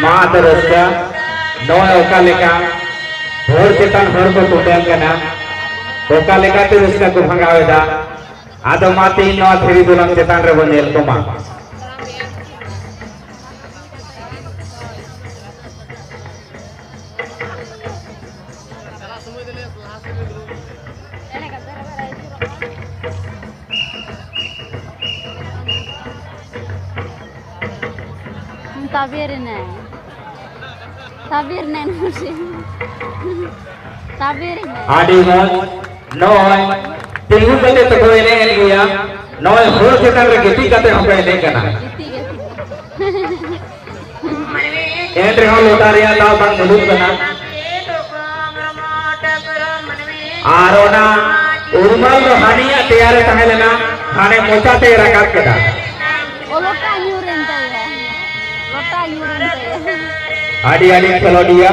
मात रस्का नोय ओका लेका होर चेतन होर को टोटेल कना ओका लेका ते रस्का को भंगावेदा आदो माते इन नोआ थेरी दुलम चेतन रे बनेल को मा Tabir नहीं मुझे tabir नहीं आदि मन नोय तेहु कते तो कोई ने एल गया नोय होर चेतन रे गिटी कते हम कहले कना एंद्र हम लोटारिया ता बन मुलुक कना आरोना उर्मल नो हानिया तैयार तहलेना हाने मोचा ते रकात केदा लोटा यूरेन ते आदि आदि चलो दिया